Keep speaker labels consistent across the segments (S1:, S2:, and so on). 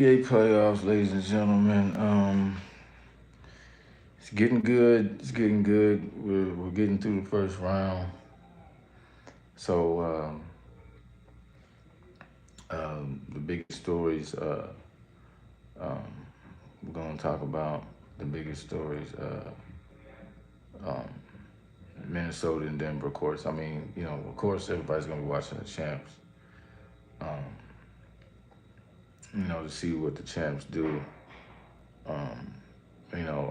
S1: NBA playoffs, ladies and gentlemen. It's getting good. It's getting good. We're getting through the first round. So the biggest stories um, we're going to talk about the biggest stories. Um, Minnesota and Denver, of course. I mean, of course, everybody's going to be watching the champs. Um, to see what the champs do. Um,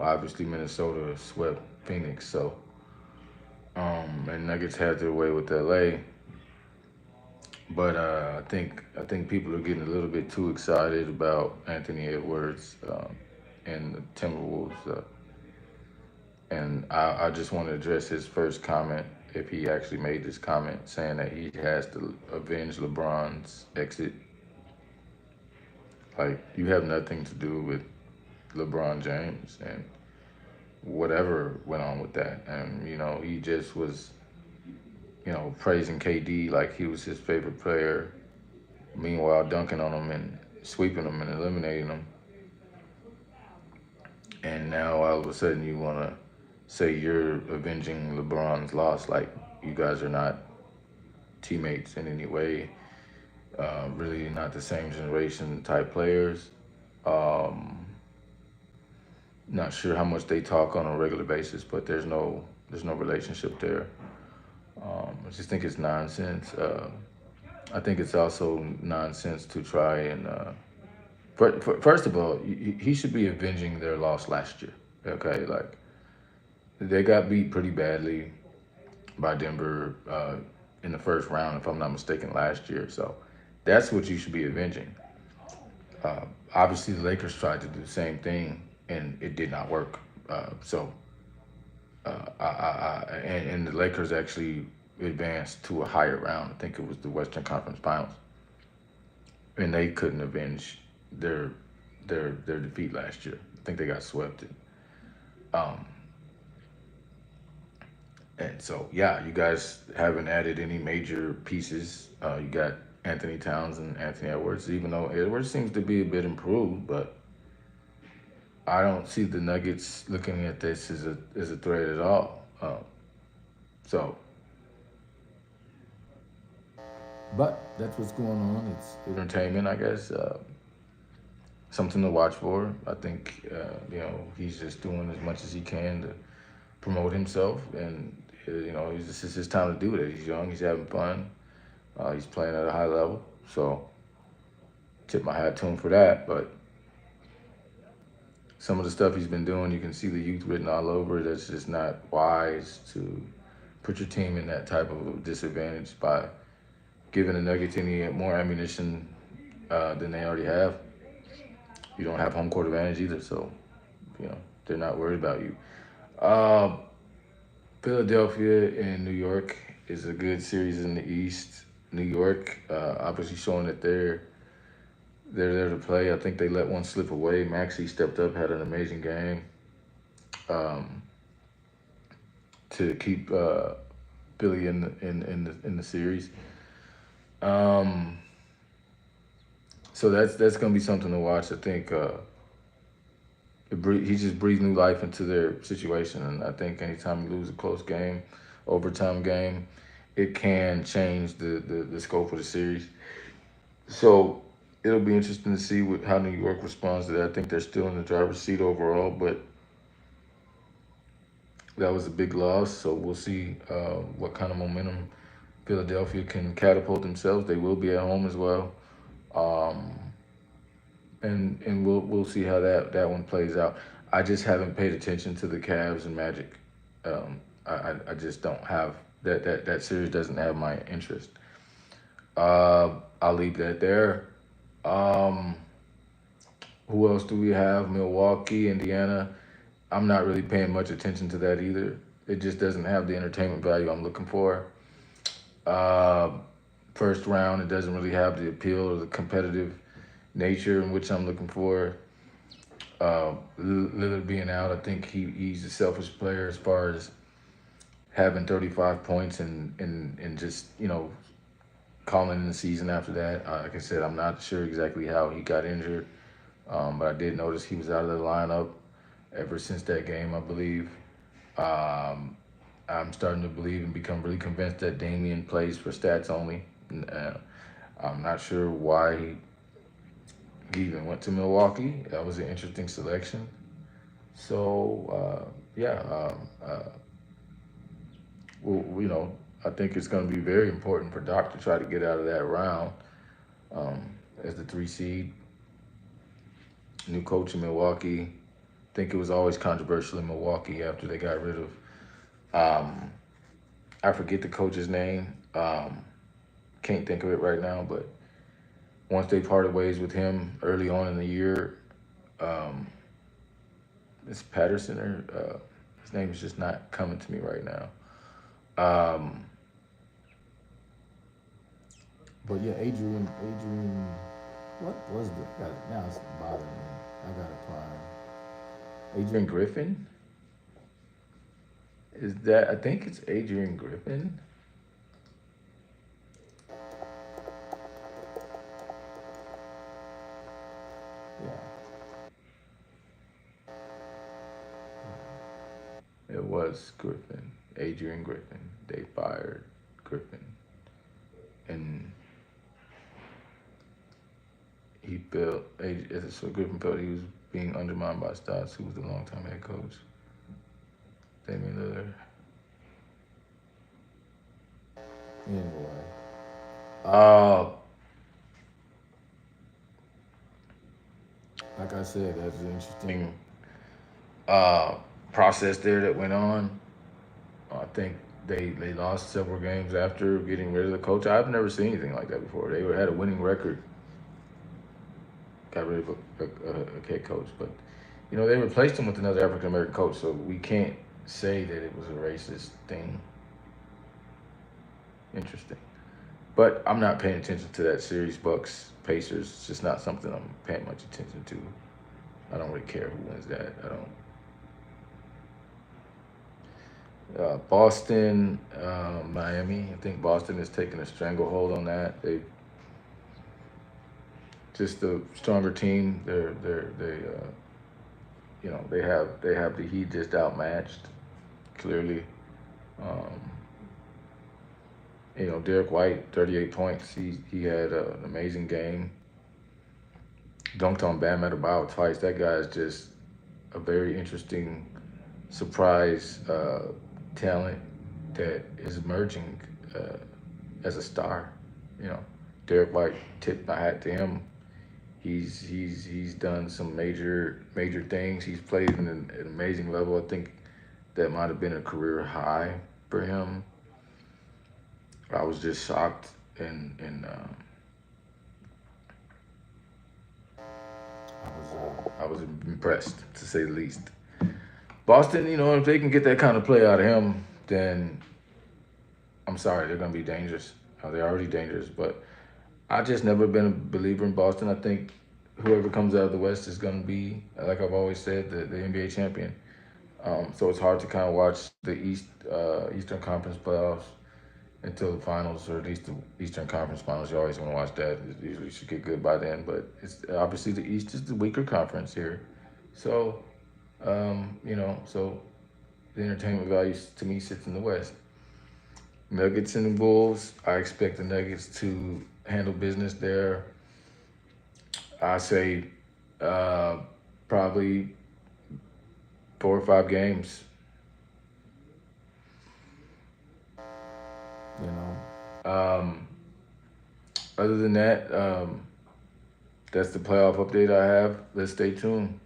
S1: obviously Minnesota swept Phoenix, so and Nuggets had their way with LA. But I think people are getting a little bit too excited about Anthony Edwards and the Timberwolves, and I just want to address his first comment. If he actually made this comment saying that he has to avenge LeBron's exit, like you have nothing to do with LeBron James and whatever went on with that, and he just was praising KD like he was his favorite player. Meanwhile, dunking on him and sweeping him and eliminating him. And now all of a sudden you want to say you're avenging LeBron's loss. Like you guys are not teammates in any way. Really not the same generation type players. Um, Not sure how much they talk on a regular basis, but there's no relationship there. I just think it's nonsense. I think it's also nonsense to try and first of all, he should be avenging their loss last year. Okay, like they got beat pretty badly by Denver in the first round, if I'm not mistaken, last year. So that's what you should be avenging. Obviously, the Lakers tried to do the same thing, and it did not work. So and the Lakers actually advanced to a higher round. I think it was the Western Conference Finals, and they couldn't avenge their their defeat last year. I think they got swept. Um, and so, yeah, you guys haven't added any major pieces. You got Anthony Towns and Anthony Edwards, even though Edwards seems to be a bit improved, but I don't see the Nuggets looking at this as a threat at all. So, but that's what's going on. It's entertainment, I guess. Something to watch for. I think he's just doing as much as he can to promote himself, and this is his time to do it. He's young, he's having fun, he's playing at a high level. So tip my hat to him for that. But some of the stuff he's been doing, you can see the youth written all over. That's just not wise to put your team in that type of disadvantage by giving the Nuggets any more ammunition than they already have. You don't have home court advantage either, so they're not worried about you. Uh, Philadelphia and New York is a good series in the East. New York, obviously showing that they're there to play. I think they let one slip away. Maxey stepped up, had an amazing game um, to keep Philly in the series. Um, so that's gonna be something to watch. I think he just breathed new life into their situation, and I think anytime you lose a close game, overtime game, it can change the scope of the series. So it'll be interesting to see how New York responds to that. I think they're still in the driver's seat overall, but that was a big loss. So we'll see what kind of momentum Philadelphia can catapult themselves. They will be at home as well, um, and we'll see how that one plays out. I just haven't paid attention to the Cavs and Magic. I just don't have that series doesn't have my interest. I'll leave that there. Um, who else do we have? Milwaukee, Indiana. I'm not really paying much attention to that either. It just doesn't have the entertainment value I'm looking for. Uh, First round, it doesn't really have the appeal or the competitive nature in which I'm looking for. Lillard being out, I think he's a selfish player as far as having 35 points and just calling in the season after that. Like I said, I'm not sure exactly how he got injured, But I did notice he was out of the lineup ever since that game, I believe. Um, I'm starting to believe and become really convinced that Damian plays for stats only. I'm not sure why he even went to Milwaukee. That was an interesting selection. So yeah, well, I think it's going to be very important for Doc to try to get out of that round um, as the 3 seed. New coach in Milwaukee. I think it was always controversial in Milwaukee after they got rid of. Um, I forget the coach's name. Can't think of it right now, but once they parted ways with him early on in the year, um, it's Patterson or his name is just not coming to me right now. Um, but yeah, Adrian, what was the? Now it's bothering me. I got to find Adrian Griffin. Is that? I think it's Adrian Griffin. Yeah, it was Griffin. Adrian Griffin. They fired Griffin, and he felt. So Griffin felt he was being undermined by Stotts, who was the longtime head coach. Damian Lillard. Anyway, uh, like I said, that's an interesting uh, process there that went on. I think they lost several games after getting rid of the coach. I've never seen anything like that before. They had a winning record, got rid of a head coach, but they replaced him with another African American coach, so we can't say that it was a racist thing. Interesting. But I'm not paying attention to that series, Bucks Pacers. It's just not something I'm paying much attention to. I don't really care who wins that. I don't. Boston, Miami. I think Boston is taking a stranglehold on that. They just a stronger team. They have the Heat just outmatched clearly. Um, Derek White, 38 points. He had an amazing game. Dunked on Bam Adebayo twice. That guy is just a very interesting surprise talent that is emerging as a star. You know, Derek White, tip my hat to him. He's done some major things. He's played in an amazing level. I think that might have been a career high for him. I was just shocked and I was impressed to say the least. Boston, if they can get that kind of play out of him, then I'm sorry, they're gonna be dangerous. They're already dangerous, but I just never been a believer in Boston. I think whoever comes out of the West is gonna be, like I've always said, the NBA champion. So it's hard to kind of watch the Eastern Conference playoffs until the finals, or at least the Eastern Conference finals. You always want to watch that. It usually should get good by then, but it's obviously the East is the weaker conference here. So, so the entertainment value to me sits in the West. Nuggets and the Bulls. I expect the Nuggets to handle business there. I say uh, probably 4 or 5 games. You know. Other than that, that's the playoff update I have. Let's stay tuned.